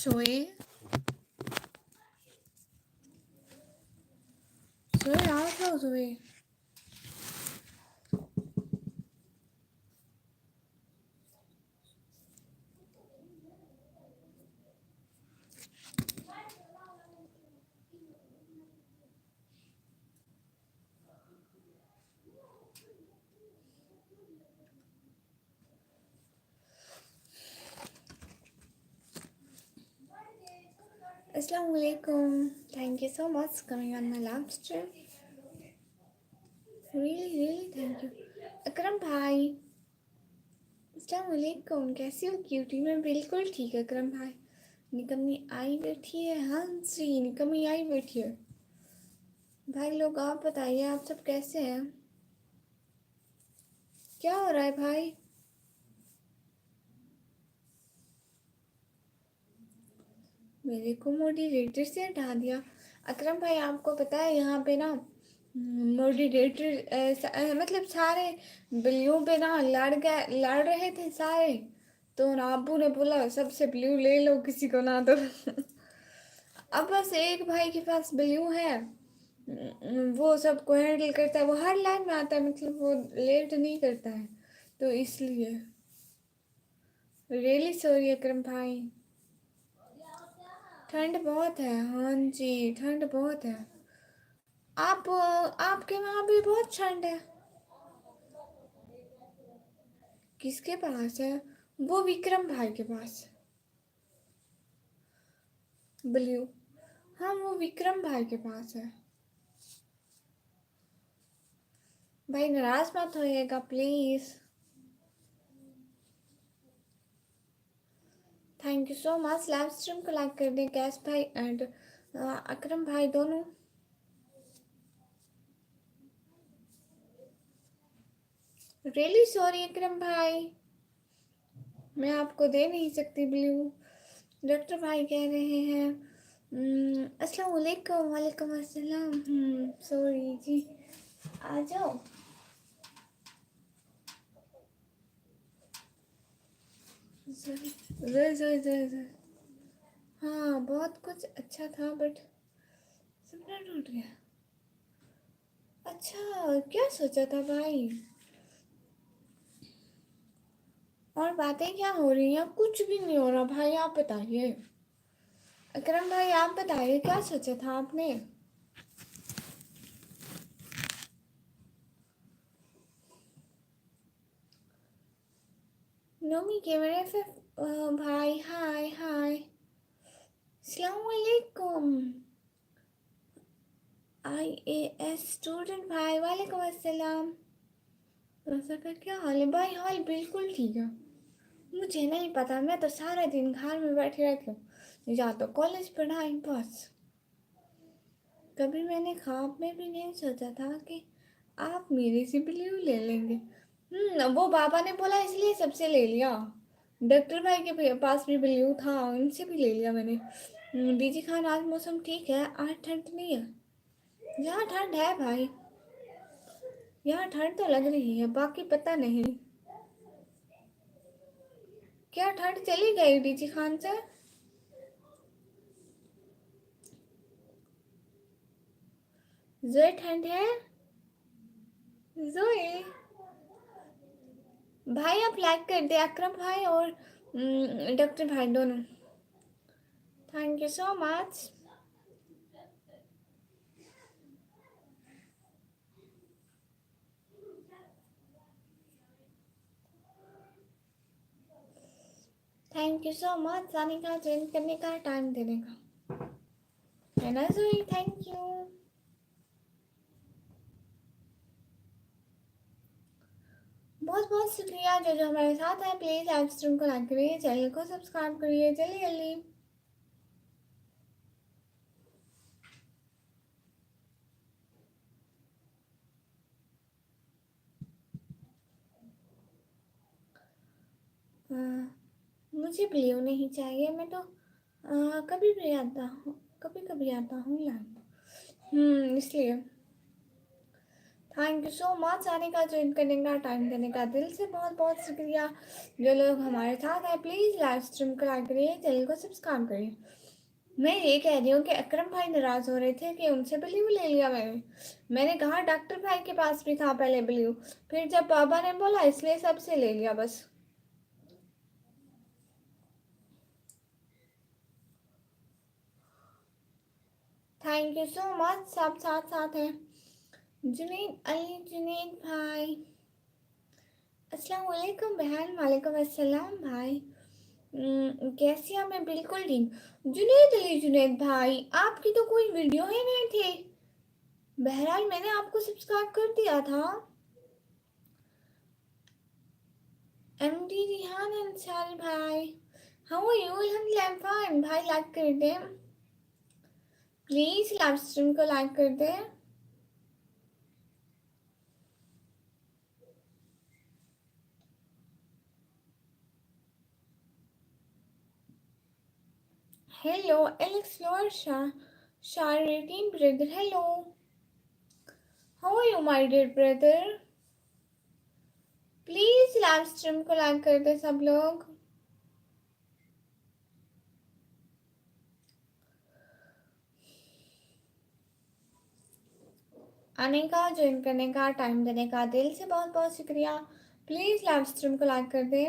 सोए सोए आओ जाओ सोए। Assalamualaikum. Thank you so much for coming on my live stream. Really thank you. अकरम भाई अस्सलामुअलैकुम, कैसी हो क्यूटी? मैं बिल्कुल ठीक है अकरम भाई। निकम्मी आई बैठी है। हाँ जी, निकम्मी आई बैठी है। भाई लोग आप बताइए, आप सब कैसे हैं? क्या हो रहा है भाई? मेरे को मॉडरेटर से हटा दिया। अकरम भाई आपको पता है यहाँ पे ना मॉडरेटर मतलब सारे बिल्लियों पे ना लड़ रहे थे सारे। तो नाबू ने बोला सबसे ब्लू ले लो, किसी को ना दो। अब बस एक भाई के पास ब्लू है, वो सबको हैंडल करता है, वो हर लाइन में आता है, मतलब वो लेट नहीं करता है, तो इसलिए रियली सॉरी अकरम भाई। ठंड बहुत है, हाँ जी ठंड बहुत है। आपके वहाँ भी बहुत ठंड है? किसके पास है? वो विक्रम भाई के पास ब्लू। हाँ वो विक्रम भाई के पास है। भाई नाराज मत होइएगा please. Thank you so much. Live stream को लाइक कर दें कैश भाई एंड अकरम भाई दोनों। रियली सॉरी अकरम भाई, मैं आपको दे नहीं सकती ब्लू। डॉक्टर भाई कह रहे हैं अस्सलाम वालेकुम। वालेकुम अस्सलाम। सॉरी जी, आ जाओ। ज़र हाँ बहुत कुछ अच्छा था बट सपना टूट गया। अच्छा क्या सोचा था भाई? और बातें क्या हो रही हैं? कुछ भी नहीं हो रहा भाई, आप बताइए। अकरम भाई आप बताइए क्या सोचा था आपने? नोमी कैमरे से भाई हाय हाय अस्सलाम वालेकुम। IAS स्टूडेंट भाई वालेकुम अस्सलाम। का क्या हाल है भाई? हाल बिल्कुल ठीक है। मुझे नहीं पता, मैं तो सारा दिन घर में बैठी रहती हूँ, या तो कॉलेज पढ़ाई बस। कभी मैंने ख्वाब में भी नहीं सोचा था कि आप मेरे से ब्लू ले लेंगे। वो बाबा ने बोला इसलिए सबसे ले लिया। डॉक्टर भाई के पास भी ब्लू था, उनसे भी ले लिया मैंने। बीजी खान आज मौसम ठीक है, आज ठंड नहीं है। यहाँ ठंड है भाई, यहाँ ठंड तो लग रही है, बाकी पता नहीं। क्या ठंड चली गई बीजी खान से? जोए ठंड है? जोए भाई आप लाइक कर दे, अकरम भाई और डॉक्टर भाई दोनों। Thank you so much. Thank you so much आने का, ज्वाइन करने का, टाइम देने का, है ना जोई? Thank you. बहुत बहुत शुक्रिया जो जो हमारे साथ है। प्लीज़ लाइव स्ट्रीम को लाइक करिए, चैनल को सब्सक्राइब करिए, जल्दी जल्दी। मुझे ब्लू नहीं चाहिए, मैं तो कभी भी आता हूँ, कभी कभी आता हूँ लाइव, इसलिए थैंक यू सो मच आने का, ज्वाइन करने का, टाइम देने का, दिल से बहुत बहुत शुक्रिया। जो लोग हमारे साथ हैं प्लीज़ लाइव स्ट्रीम को लाइक करिए, चैनल को सब्सक्राइब करिए। मैं ये कह रही हूँ कि अकरम भाई नाराज़ हो रहे थे कि उनसे ब्लू ले लिया मैंने कहा डॉक्टर भाई के पास भी था पहले ब्लू, फिर जब बाबा ने बोला इसलिए सबसे ले लिया बस। थैंक यू सो मच, सब साथ साथ हैं। जुनैद अली, जुनैद भाई अस्सलाम वालेकुम बहन। वालेकुम अस्सलाम भाई। कैसी हैं? मैं बिल्कुल ठीक। जुनैद अली, जुनैद भाई आपकी तो कोई वीडियो ही नहीं थी। बहरहाल मैंने आपको सब्सक्राइब कर दिया था। एमडी रिहान अंसारी भाई, हाउ आर यू? अल्हम्दुलिल्लाह आई एम फाइन भाई। लाइक कर दें प्लीज, लाइव स्ट्रीम को लाइक कर दें। हेलो एलेक्स लोअर शारीटीन brother, hello how are you my dear brother? Please live stream को लाइक कर दे सब लोग। आने का, ज्वाइन करने का, टाइम देने का, दिल से बहुत बहुत शुक्रिया। प्लीज लाइव स्ट्रीम को लाइक कर दे।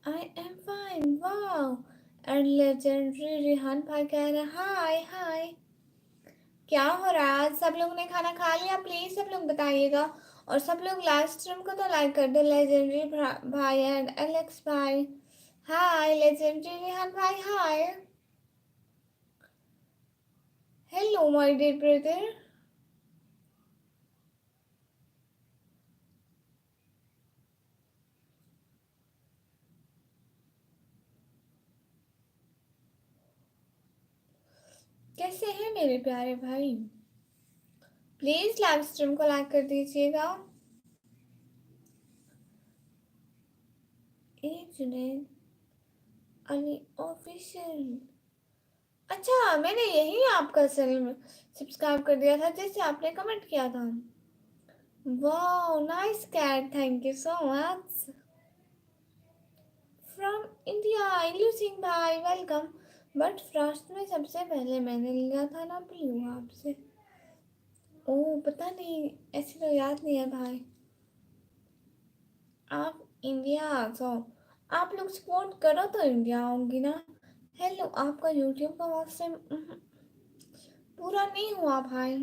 आई एम फाइन, वाह। एंड लेजेंडरी रिहान भाई कह रहे हाय हाय। क्या हो रहा है? आज सब लोग ने खाना खा लिया? प्लीज सब लोग बताइएगा। और सब लोग लाइव स्ट्रीम को तो लाइक कर दो। लेजेंडरी भाई एंड एलेक्स भाई हाय। लेजेंडरी रिहान भाई hi. Hello my dear brother. कैसे हैं मेरे प्यारे भाई? प्लीज लाइव स्ट्रीम को लाइक कर दीजिएगा। ए जुनैद अली ऑफिशियल, अच्छा मैंने यही आपका चैनल सब्सक्राइब कर दिया था जैसे आपने कमेंट किया था। वाह nice cat, thank you so much. From India इलू सिंह भाई वेलकम। बट फर्स्ट में सबसे पहले मैंने लिया था ना ब्लू आपसे। ओह पता नहीं, ऐसे तो याद नहीं है भाई। आप इंडिया तो आप लोग सपोर्ट करो तो इंडिया आऊंगी ना। हेलो, आपका यूट्यूब का वॉच टाइम पूरा नहीं हुआ भाई।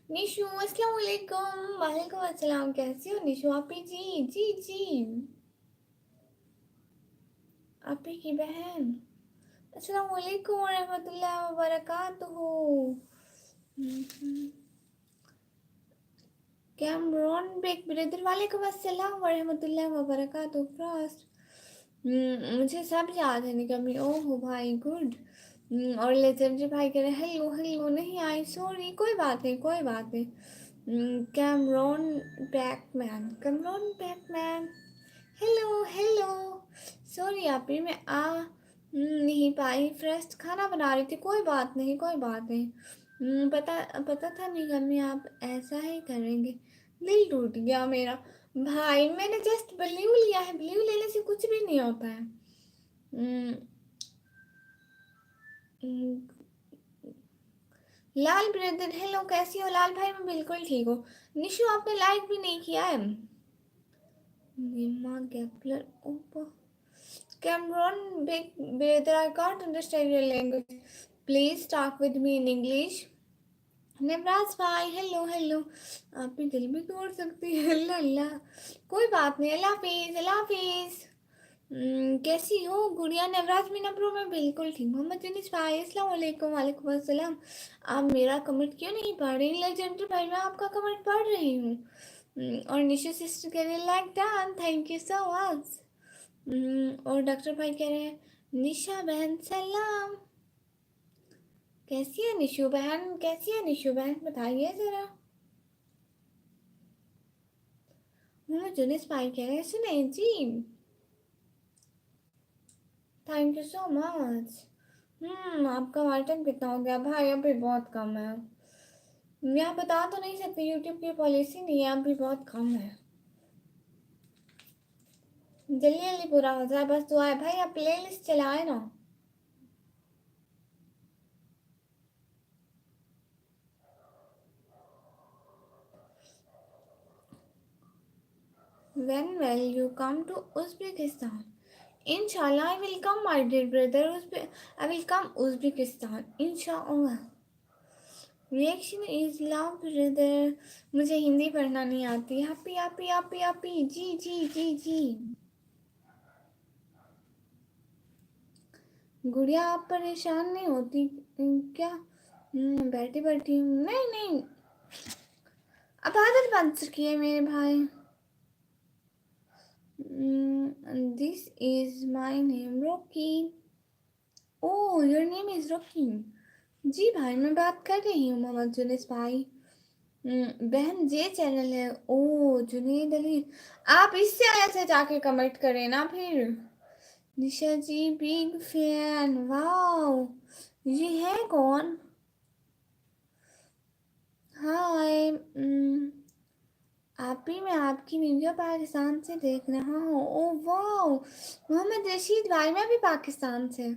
निशु अस्सलाम वालेकुम। वालेकुम अस्सलाम, कैसी हो निशु? आपी जी जी जी, आपी की बहन। अस्सलाम वालेकुम व रहमतुल्लाहि व बरकातुहू। कैमरॉन बेक ब्रदर, वालेकुम अस्सलाम व रहमतुल्लाहि व बरकातुहू। फर्स्ट मुझे सब याद है निकम्मी। ओह भाई गुड। और लेजेंडरी भाई कह रहे हेलो हेलो, नहीं आई सॉरी, कोई बात नहीं कोई बात नहीं। Cameron Beckmann, Cameron Beckmann, hello hello. Sorry आप ही मैं आ नहीं पाई, फ्रेश खाना बना रही थी। कोई बात नहीं कोई बात नहीं। पता पता था नहीं मम्मी आप ऐसा ही करेंगे। दिल टूट गया मेरा भाई। मैंने जस्ट ब्लू लिया है, ब्लू लेने से कुछ भी नहीं होता है। हम्म, हम्म, लाल ब्रदर हेलो, कैसी हो लाल भाई? मैं बिल्कुल ठीक हूँ। निशु आपने लाइक भी नहीं किया है। निमा गैपलर ओपो Cameron big brother, I can't understand your language, please talk with me in English. Nimraj भाई हेलो हेलो, आप भी दिल भी तोड़ सकती है। अल्लाह अल्लाह, कोई बात नहीं, अल्लाह हाफिज अल्लाह हाफिज। कैसी हो गुड़िया? नवराज मीना प्रो मैं बिल्कुल ठीक। मोहम्मद यूनिस भाई अस्सलाम वालेकुम। वालेकुम अस्सलाम। आप मेरा कमेंट क्यों नहीं पढ़ रही? लेजेंडरी भाई मैं आपका कमेंट पढ़ रही हूँ। और निशा सिस्टर कह रहे like done, thank you so much. और डॉक्टर भाई कह रहे हैं निशा बहन सलाम। कैसी है निशु बहन? कैसी है निशु बहन बताइए जरा। मोहम्मद यूनिस भाई कह रहे हैं सुने जी, थैंक यू सो मच। आपका वाइटन कितना हो गया भाई? अभी बहुत कम है। मैं बता तो नहीं सकती, यूट्यूब की पॉलिसी नहीं है, अभी बहुत कम है। जल्दी जल्दी पूरा हो जाए बस दुआ है भाई, आप प्ले लिस्ट चलाए ना। When will you come to Uzbekistan? Inshallah, I will come, my dear brother. I will come Uzbekistan. Inshallah. Reaction is love, brother. मुझे हिंदी पढ़ना नहीं आती। हैप्पी हैप्पी हैप्पी हैप्पी, जी जी जी जी। गुड़िया आप परेशान नहीं होती क्या? बैठी बैठी हूँ। नहीं नहीं, अब आदत बन चुकी है मेरे भाई। This is my name Rocky. Oh your name is Rocky. जी भाई, मैं बात कर रही हूँ मोहम्मद जुनेस भाई। बहन ये चैनल है। ओ जुनेद अली, आप इससे ऐसे जाके कमेंट करें ना फिर। निशा जी बिग फैन, वाओ, ये है कौन? हाय, आप ही, मैं आपकी वीडियो पाकिस्तान से देख रहा हूँ। ओ वाओ, मोहम्मद रशीद भाई, मैं भी पाकिस्तान से।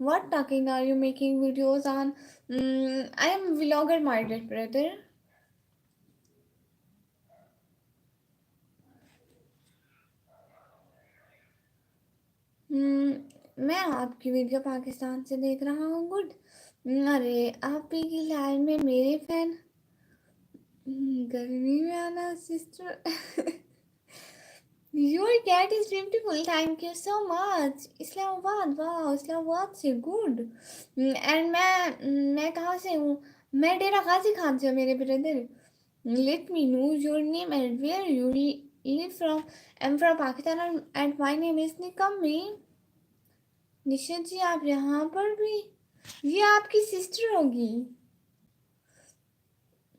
What talking are you making videos on? I am vlogger my dear brother. मैं आपकी वीडियो पाकिस्तान से देख रहा हूँ। गुड। अरे आप ही की लाइन में मेरे फैन। गर्मी में आना sister. Your cat is beautiful, thank you so much. Islamabad, वाह इस्लामाबाद से, गुड। एंड मैं कहाँ से हूँ? मैं डेरा गाजी खान से हूँ मेरे brother. Let me know your name and where you live from. I am from Pakistan and my name is निकम्मी। निशा जी आप यहाँ पर भी? ये आपकी सिस्टर होगी।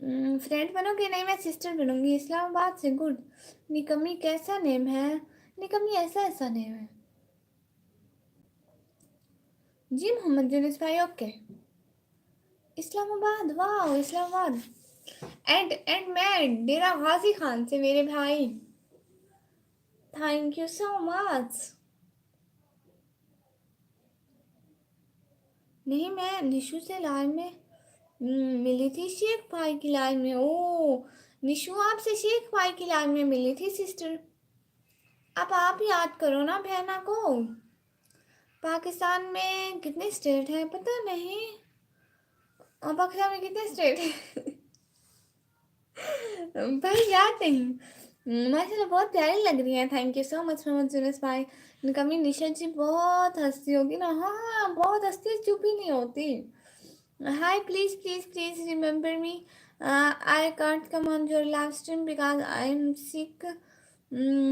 फ्रेंड बनोगे? नहीं, मैं सिस्टर बनूंगी। इस्लामाबाद से, गुड। निकमी कैसा नेम है? निकमी ऐसा ऐसा नेम है। जी मोहम्मद यूनिस भाई, ओके। इस्लामाबाद, वाह इस्लामाबाद। एंड मैं डेरा गाजी खान से मेरे भाई। Thank you so much. नहीं, मैं निशु से लाइन में मिली थी, शेख भाई की लाइन में। ओ निशु आपसे शेख भाई की लाइन में मिली थी सिस्टर। अब आप याद करो ना बहना को। पाकिस्तान में कितने स्टेट हैं पता नहीं? और पाकिस्तान में कितने स्टेट हैं? भाई याद नहीं। माशाल्लाह बहुत प्यारी लग रही है। Thank you so much Mohammad Junus भाई। कमी निशा जी बहुत हंसती होगी ना? हाँ बहुत हंसती, चुप ही नहीं होती। Hi, please please please remember me. I can't come on your live stream because I am sick.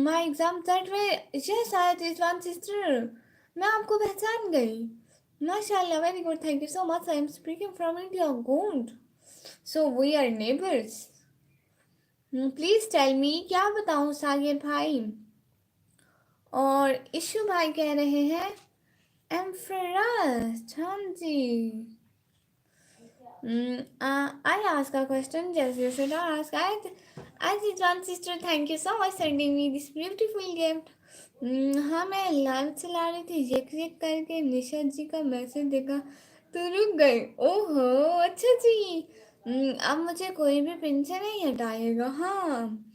My exam that way. Yes I is one sister. मैं आपको पहचान गई। माशाल्लाह, very good, thank you so much. I am speaking from India, good. So we are neighbours. Please tell me, क्या बताऊं सागिर भाई? और issue भाई कह रहे हैं एम्फरस। हाँ जी। I ask a question, just you should ask. As is one sister, thank you so much sending me this beautiful gift. हाँ, मैं लाइव चला रही थी, येक येक करके निशा जी का मैसेज देखा तो रुक गई। ओहो, अच्छा जी। अब मुझे कोई भी पिन से नहीं हटाएगा। हाँ,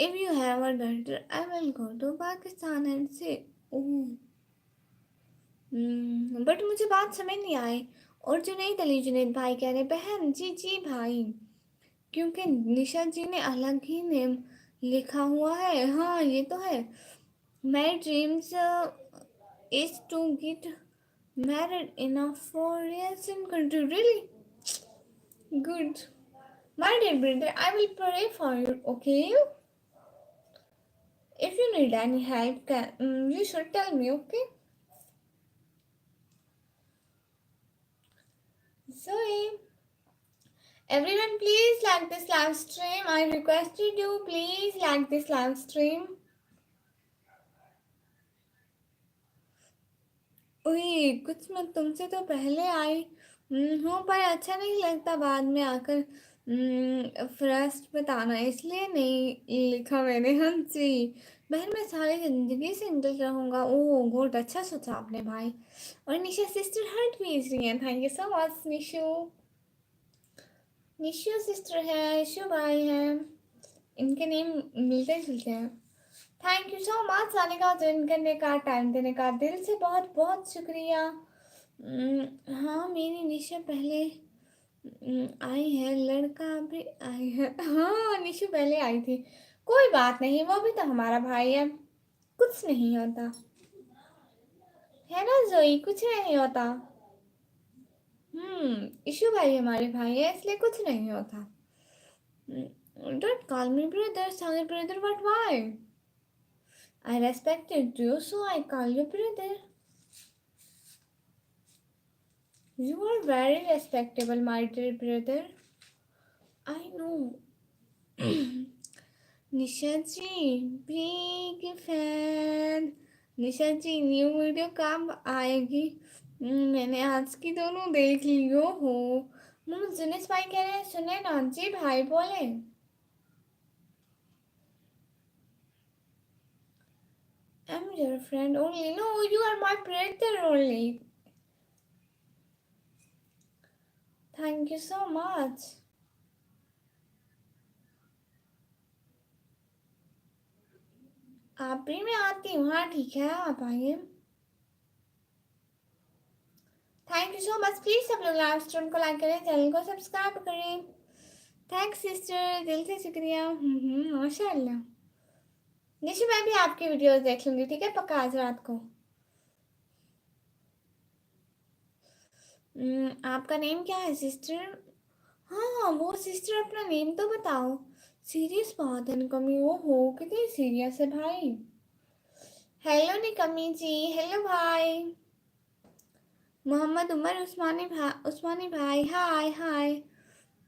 if you have a daughter I will go to Pakistan and से। ओह, बट मुझे बात समझ नहीं आई। और जुनैद अली, जुनैद भाई कह रहे बहन। जी जी भाई, क्योंकि निशा जी ने अलग ही नेम लिखा हुआ है। हाँ ये तो है। My dreams is to get married in a foreign country, really good. My dear brother, I will pray for you, okay? If you need any help you should tell me, okay? So everyone, please like this live stream. I requested you, please like this live stream. ओए कुछ मैं तुमसे तो पहले आई हूँ, पर अच्छा नहीं लगता बाद में आकर फर्स्ट बताना इसलिए नहीं लिखा मैंने। हाँ जी। बहन मैं सारी जिंदगी सिंगल रहूंगा। ओह गुड, अच्छा सोचा आपने भाई। और निशा सिस्टर हार्ट भेज रही है, thank you so much Nishu. Nishu sister है, इशु भाई है, इनके नेम मिलते जुलते हैं। थैंक यू सो मच आने का, ज्वाइन करने का, टाइम देने का, दिल से बहुत बहुत शुक्रिया। हाँ मेरी निशा पहले आई है, लड़का भी आई है। हाँ निशु पहले आई थी। कोई बात नहीं, वो भी तो हमारा भाई है, कुछ नहीं होता। है ना जोई, कुछ नहीं होता। इशु भाई हमारे भाई है, इसलिए कुछ नहीं होता। Don't call me brother, sorry brother, but why? I respected you, so I call you brother. You are very respectable, my dear brother. I know. Nisha ji big fan. Nisha ji new video कब आएगी? मैंने आज की दोनों देख लियो हो। जुनेस भाई कह रहे हैं सुने ना जी, भाई बोले। I'm your friend only. No, you are my brother only. Thank you so much. आप भी, मैं आती हूँ, हाँ ठीक है आप आइए। Thank you so much, please सब लोग लाइव स्ट्रीम को लाइक करें, चैनल को सब्सक्राइब करें। थैंक्स सिस्टर, दिल से शुक्रिया। माशाल्लाह। निशु मैं भी आपकी वीडियोस देख लूंगी, ठीक है पक्का आज रात को। आपका नेम क्या है सिस्टर? हाँ वो सिस्टर अपना नेम तो बताओ। सीरियस बात है निकमी, ओ हो कितनी सीरियस है भाई। हेलो निकमी जी, हेलो भाई। मोहम्मद उमर उस्मानी भाई, हाय हाय।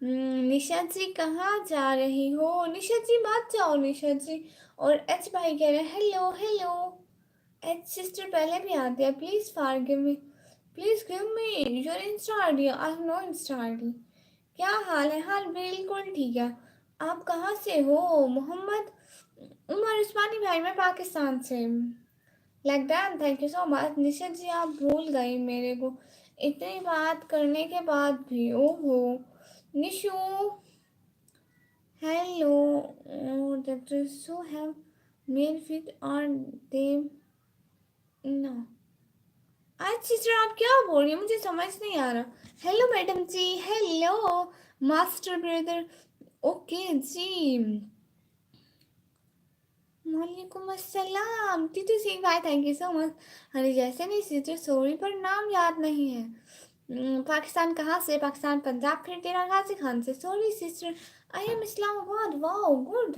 निशा जी कहाँ जा रही हो? निशा जी मत जाओ निशा जी। और एच भाई कह रहे हैं हेलो हेलो। एच सिस्टर पहले भी आती है, please forgive me, please give me your insta ID, I have no insta ID. क्या हाल है? हाल बिल्कुल ठीक है। आप कहाँ से हो? मोहम्मद उमर उस्मानी भाई, मैं पाकिस्तान से। Like that, thank you so much. Nisha ji आप भूल गई मेरे को, इतनी बात करने के बाद भी। ओहो Nishu, hello. That is so have male fit are they no. आज सिस्टर आप क्या बोल रही हो, मुझे समझ नहीं आ रहा। हेलो मैडम जी, हेलो मास्टर ब्रदर। ओके जी, वालेकुम अस्सलाम टीटू सिंह भाई, थैंक यू सो मच। अरे जैसे नहीं सिस्टर, सॉरी पर नाम याद नहीं है। पाकिस्तान कहाँ से? पाकिस्तान पंजाब, फिर तेरा गाजी खान से। Sorry sister, I am Islamabad. Wow good,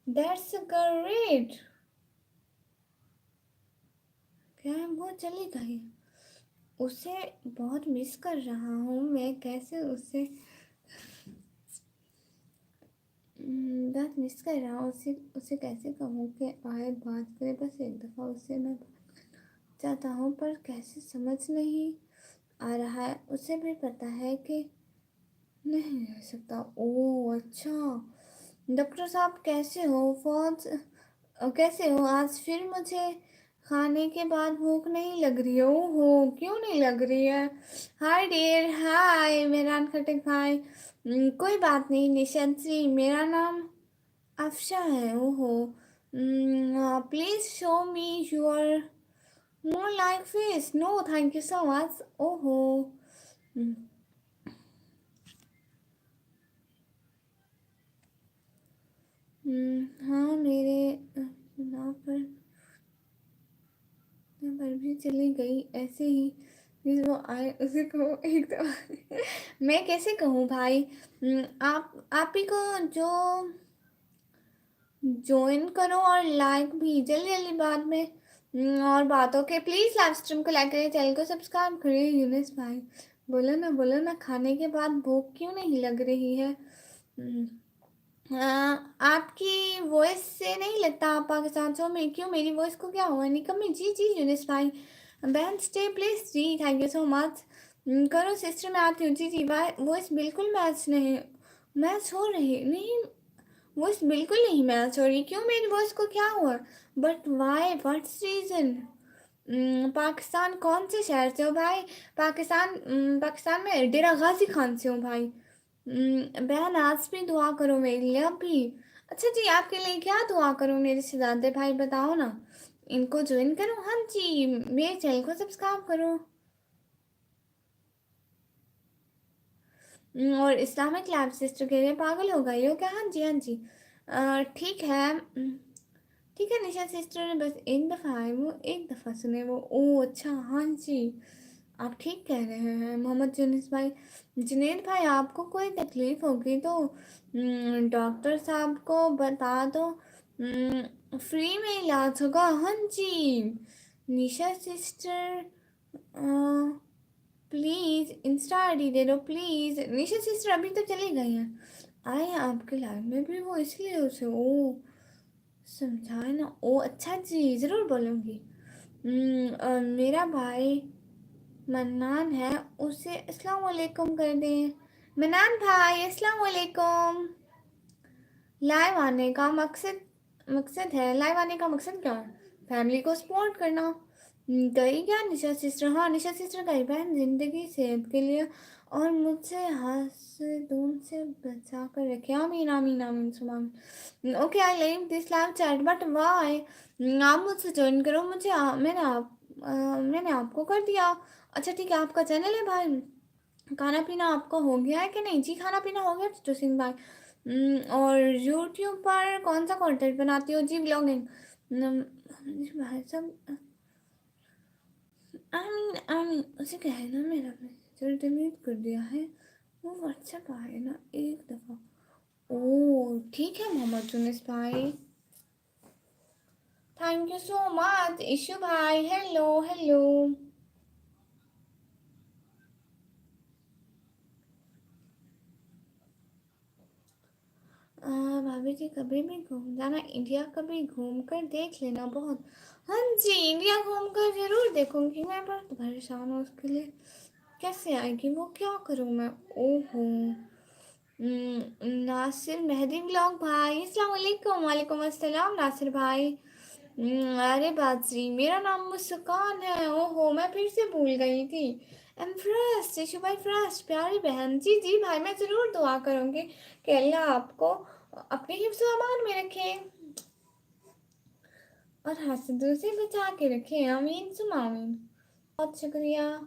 that's great. क्या है वो चली गई? उसे बहुत मिस कर रहा हूँ मैं, कैसे उसे बहुत मिस कर रहा हूँ उसे। उसे कैसे कहूँ कि आए बात करे, बस एक दफ़ा उससे मैं चाहता हूँ, पर कैसे समझ नहीं आ रहा है। उसे भी पता है कि नहीं रह सकता। ओह अच्छा, डॉक्टर साहब कैसे हो? फौज कैसे हो? आज फिर मुझे खाने के बाद भूख नहीं लग रही है। ओहो क्यों नहीं लग रही है? हाय डियर, हाय मेरा खटक भाई। कोई बात नहीं निशांत जी, मेरा नाम अफशा है। ओहो please show me your more like face. No thank you so much. ओहो हाँ मेरे नाव पर भी चली गई ऐसे ही। प्लीज वो आए, उसे कहो एक दफा। मैं कैसे कहूँ भाई? आप ही को जो ज्वाइन करो और लाइक भी जल्दी जल्दी बाद में। और बातों के प्लीज लाइव स्ट्रीम को लाइक करिए, चैनल को सब्सक्राइब करिए। यूनिस भाई बोलो ना खाने के बाद भूख क्यों नहीं लग रही है? आपकी वॉइस से नहीं लगता आप पाकिस्तान से हो। मैं क्यों, मेरी वॉइस को क्या हुआ? निकम्मी जी जी यूनिस भाई, बहन स्टे प्लीज जी, थैंक यू सो मच। करो सिस्टर, मैं आती हूँ जी जी। वॉइस बिल्कुल मैच नहीं मैच हो रही नहीं, वॉइस बिल्कुल नहीं मैच हो रही, क्यों मेरी वॉइस को क्या हुआ? But why, what's reason? Pakistan कौन से शहर से हो भाई? पाकिस्तान में डेरा गाजी खान से हूँ भाई। बहन आज भी दुआ करो मेरे लिए अभी। अच्छा जी, आपके लिए क्या दुआ करूँ मेरे शहजादे भाई, बताओ ना। इनको ज्वाइन करो, हाँ जी, मेरे चैनल को सब्सक्राइब करो। और इस्लामिक लैब सिस्टर कह रहे हैं पागल हो गई हो क्या? हाँ जी, हाँ जी। ठीक है। ठीक है निशा सिस्टर ने बस एक दफ़ा आए, वो एक दफ़ा सुने वो। ओ अच्छा, हाँ जी, आप ठीक कह रहे हैं मोहम्मद जुनिस भाई। जुनेद भाई, आपको कोई तकलीफ़ होगी तो डॉक्टर साहब को बता दो, फ्री में इलाज होगा। हाँ जी निशा सिस्टर, प्लीज़ इंस्टा आईडी दे दो प्लीज़। निशा सिस्टर अभी तो चली गई हैं, आए हैं आपके लाइव में भी वो, इसलिए उसे ओ समझाए ना। ओ अच्छा जी, ज़रूर बोलूँगी। मेरा भाई मन्नान है, उसे अस्सलाम वालेकुम कर दें। मन्नान भाई अस्सलाम वालेकुम। लाइव आने का मकसद मकसद है, लाइव आने का मकसद क्या है? फैमिली को सपोर्ट करना। गई क्या निशा सिस्टर? हाँ निशा सिस्टर गई बहन, ज़िंदगी सेहत के लिए और मुझसे हसदून से बचा कर रखे। आमीन आमीन आमीन Suman. Okay I leave this live chat but why? आप मुझसे ज्वाइन करो, मैंने आपको कर दिया। अच्छा ठीक है, आपका चैनल है भाई। खाना पीना आपका हो गया है कि नहीं? जी खाना पीना हो गया तो सिंह भाई। और यूट्यूब पर कौन सा कंटेंट बनाती हो? जी ब्लॉगिंग। भाई सब आमीन आमीन। उसे कहना मेरा मैसेज डिलीट कर दिया है, वो व्हाट्सएप आए ना एक दफ़ा। ओ ठीक है मोहम्मद जुनिस भाई, thank you so much. Issue भाई हेलो हेलो। भाभी जी कभी भी घूम जाना इंडिया, कभी घूम कर देख लेना बहुत। हाँ जी इंडिया घूम कर जरूर देखूंगी, मैं बहुत परेशान हूँ उसके लिए। कैसे आएगी वो, क्या करूँ मैं? ओहो। नासिर मेहदी ब्लॉग भाई अस्सलाम वालेकुम। वालेकुम अस्सलाम नासिर भाई। अरे बाजी मेरा नाम मुस्कान है। ओहो मैं फिर से भूल गई थी। एम फर्स्ट यशु भाई, फर्स्ट प्यारी बहन। जी जी भाई, मैं ज़रूर दुआ करूँगी कि अल्लाह आपको अपने हिफ्ज़ व अमान में रखे और हसदों से बचा के रखे। आमीन सुम आमीन। बहुत शुक्रिया।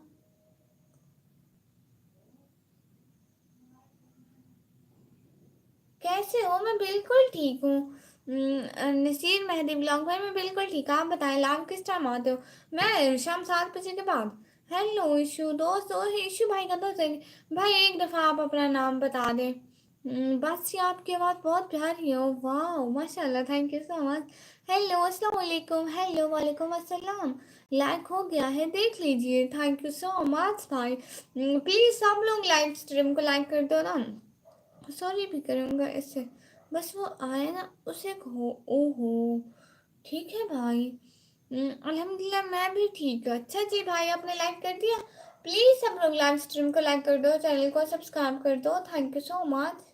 कैसे हो? मैं बिल्कुल ठीक हूँ। नसीर मेहदी ब्लॉग भाई, मैं बिल्कुल ठीक। आप बताएं लाइव किस टाइम आते हो? मैं शाम 7 बजे के बाद। हेलो इशू दोस्त, ओ इशू भाई का दोस्त है। भाई एक दफ़ा आप अपना नाम बता दें। बस ये आपकी आवाज़ बहुत प्यारी है। वाह माशाल्लाह, thank you so much. Hello अस्सलाम वालेकुम। हेलो वालेकुम अस्सलाम। लाइक हो गया है, देख लीजिए। थैंक यू सो मच भाई। प्लीज़ सब लोग लाइव स्ट्रीम को लाइक कर दो ना। सॉरी भी करूँगा इससे, बस वो आए ना उसे कहो। ओहो ठीक है भाई। अल्हम्दुलिल्लाह मैं भी ठीक हूँ। अच्छा जी भाई, आपने लाइक कर दिया? प्लीज़ सब लोग लाइव स्ट्रीम को लाइक कर दो, चैनल को सब्सक्राइब कर दो। Thank you so much.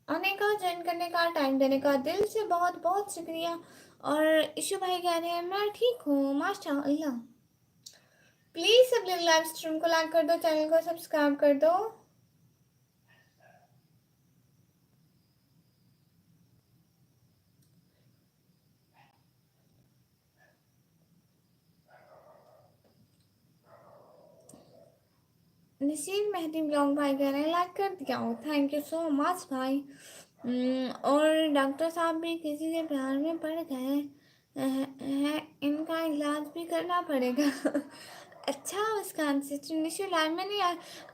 आने का, ज्वाइन करने का, टाइम देने का दिल से बहुत बहुत शुक्रिया। और इशू भाई कह रहे हैं मैं ठीक हूँ माशाअल्लाह। प्लीज़ सब लोग लाइव स्ट्रीम को लाइक कर दो, चैनल को सब्सक्राइब कर दो। नसीर मेहदी ब्लॉग भाई कह रहे हैं लाइक कर दिया हो, थैंक यू सो मच भाई। और डॉक्टर साहब भी किसी के प्यार में पड़ गए हैं, इनका इलाज भी करना पड़ेगा। अच्छा उसका सिस्टर निशु लाइव में नहीं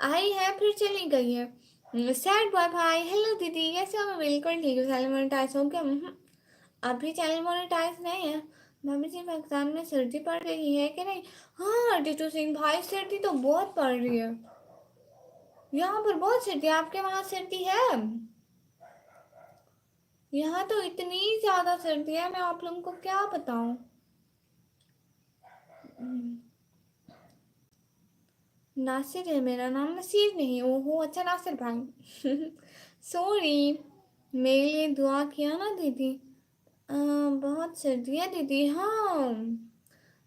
आई है, फिर चली गई है। सैड बॉय भाई हेलो दीदी कैसे हो? मैं बिल्कुल ठीक हूँ। चैनल मोनेटाइज हो गया? अभी चैनल मोनेटाइज नहीं है। भाभी जी पाकिस्तान में सर्दी पड़ रही है कि नहीं? हाँ टीटू सिंह भाई, सर्दी तो बहुत पड़ रही है। यहाँ पर बहुत सर्दी है, आपके वहाँ सर्दी है? यहाँ तो इतनी ज़्यादा सर्दी है, मैं आप लोगों को क्या बताऊँ। नासिर है मेरा नाम, नसीर नहीं। ओहो अच्छा नासिर भाई। सॉरी। मेरे लिए दुआ किया ना दीदी। बहुत सर्दी है दीदी। हाँ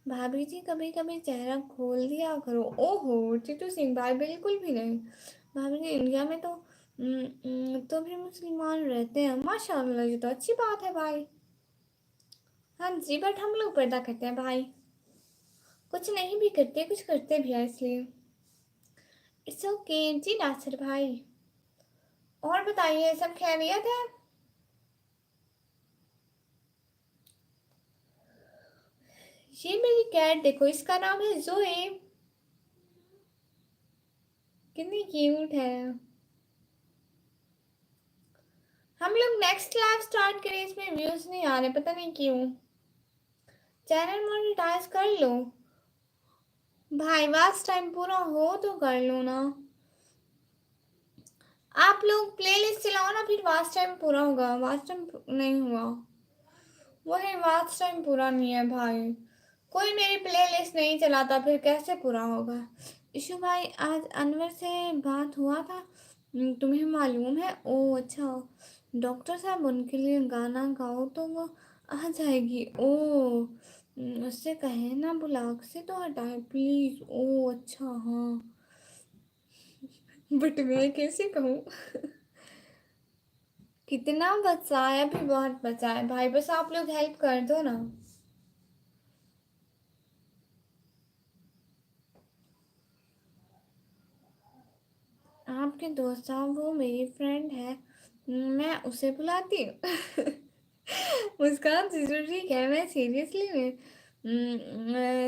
भाभी जी, कभी कभी चेहरा खोल दिया करो। ओहो टीटू सिंह भाई, बिल्कुल भी नहीं। भाभी जी इंडिया में तो भी मुसलमान रहते हैं माशाल्लाह, ये तो अच्छी बात है भाई। हाँ जी, बट हम लोग पर्दा करते हैं भाई। कुछ नहीं भी करते, कुछ करते भी है इसलिए। इट्स ओके जी नासिर भाई। और बताइए, सब खैरियत है? ये मेरी कैट देखो, इसका नाम है जोए। कितनी क्यूट है। हम लोग नेक्स्ट लाइव स्टार्ट करें, इसमें व्यूज नहीं आ रहे, पता नहीं क्यों। चैनल मोनेटाइज कर लो भाई, वास्ट टाइम पूरा हो तो कर लो ना। आप लोग प्लेलिस्ट चलाओ ना, फिर वास्ट टाइम पूरा होगा। वास्ट टाइम नहीं हुआ, वही वास्ट टाइम पूरा नहीं है भाई। कोई मेरी प्लेलिस्ट नहीं चलाता, फिर कैसे पूरा होगा। इशू भाई, आज अनवर से बात हुआ था, तुम्हें मालूम है? ओ अच्छा। डॉक्टर साहब उनके लिए गाना गाओ तो वो आ जाएगी। ओ उससे कहे ना ब्लॉग से तो हटाए प्लीज। ओ अच्छा हाँ। बट मैं कैसे कहूँ। कितना बचा है, अभी बहुत बचा है भाई, बस आप लोग हेल्प कर दो ना। आपके दोस्त साहब, वो मेरी फ्रेंड है, मैं उसे बुलाती हूँ। मुस्कान जीजू ठीक है, मैं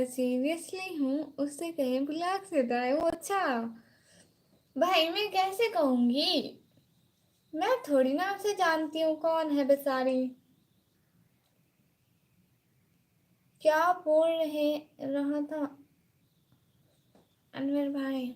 सीरियसली हूँ, उससे कहीं ब्लॉग से था वो। अच्छा भाई, मैं कैसे कहूँगी, मैं थोड़ी ना उसे जानती हूँ, कौन है बेचारी। क्या बोल रहा था अनवर भाई?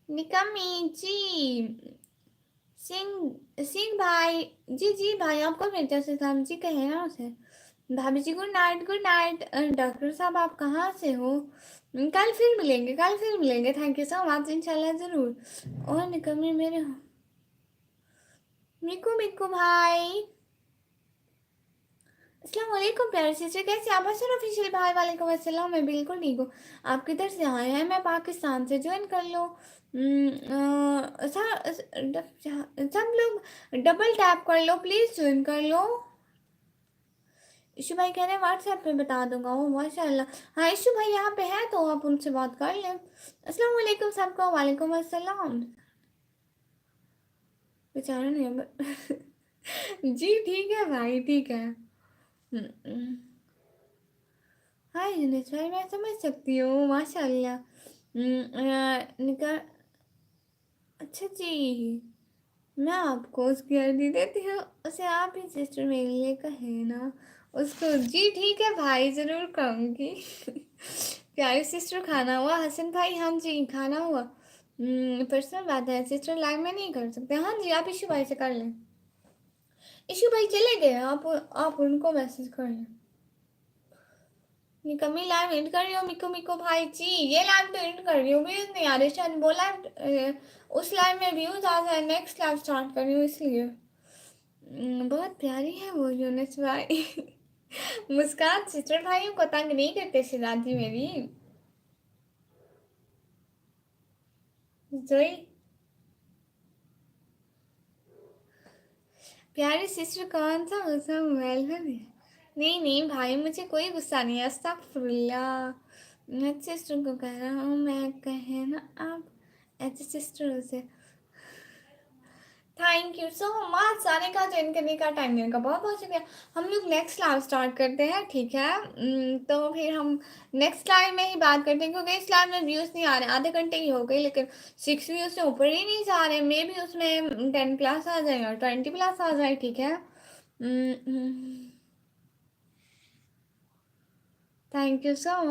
निकम्मी जी। सिंह सिंह भाई। जी जी भाई, आपको मेरी तरफ से सलाम जी कहे ना उसे। भाभी जी good night, good night. Doctor साहब आप कहाँ से हो? कल फिर मिलेंगे, कल फिर मिलेंगे। थैंक यू सो मच, इंशाल्लाह ज़रूर। और निकम्मी मेरे। मिकू मिकू भाई। अस्सलाम वालेकुम प्यारे सिस्टर, कैसे आप? हसन ऑफिशियल भाई वालेकुम अस्सलाम, मैं बिल्कुल ठीक हूँ। आप किधर से आए हैं? मैं पाकिस्तान से। ज्वाइन कर लो। सब लोग डबल टैप कर लो प्लीज़, ज्वाइन कर लो। इशू भाई कह रहे हैं व्हाट्सएप पे बता दूंगा। ओ माशाल्लाह। हाँ इशू भाई यहाँ पे है तो आप उनसे बात कर लें। अस्सलाम वालेकुम सबको। वालेकुम अस्सलाम। बेचारा नहीं है। जी ठीक है भाई, ठीक है। हम्म, हाँ यूनिस भाई, मैं समझ सकती हूँ माशाल्लाह। निका अच्छा जी। मैं आपको उसकी आईडी देती हूँ, उसे आप ही सिस्टर मेरे लिए कहे ना उसको। जी ठीक है भाई, ज़रूर कहूँगी। प्यारी सिस्टर, खाना हुआ? हसन भाई हाँ जी खाना हुआ। पर्सनल बात है, सिस्टर लाइव में नहीं कर सकते। हाँ जी, आप इशू भाई से कर लें। इशू भाई चले गए, आप उनको मैसेज कर लें। निकम्मी लाइव एंड कर रही हो मिको मिको भाई जी, ये लाइव तो एंड कर रही हूँ, व्यूज नहीं आ रहे शायद। वो लाइव उस लाइव में व्यूज आ जाए, नेक्स्ट लाइव स्टार्ट कर रही हूँ इसलिए। बहुत प्यारी है वो यूनिस भाई। मुस्कान सिस्टर भाइयों को तंग नहीं करते शिराजी मेरी। जोई। प्यारी सिस्टर कौन सा गुस्सा मोबाइल में भी? नहीं नहीं भाई, मुझे कोई गुस्सा नहीं है, अस्तगफुरुल्लाह। मैं सिस्टर को कह रहा हूँ, मैं कहे ना आप ऐसे सिस्टर से। Thank you so much. सारे का ज्वाइन करने का, टाइम देने का बहुत बहुत शुक्रिया। हम लोग नेक्स्ट लाइव स्टार्ट करते हैं, ठीक है? तो फिर हम नेक्स्ट लाइव में ही बात करते हैं, क्योंकि इस लाइव में व्यूज़ नहीं आ रहे। आधे घंटे ही हो गए लेकिन 6 व्यूज़ से ऊपर ही नहीं जा रहे। मे भी उसमें 10+ आ जाए और 20+ आ जाए, ठीक है? Thank you so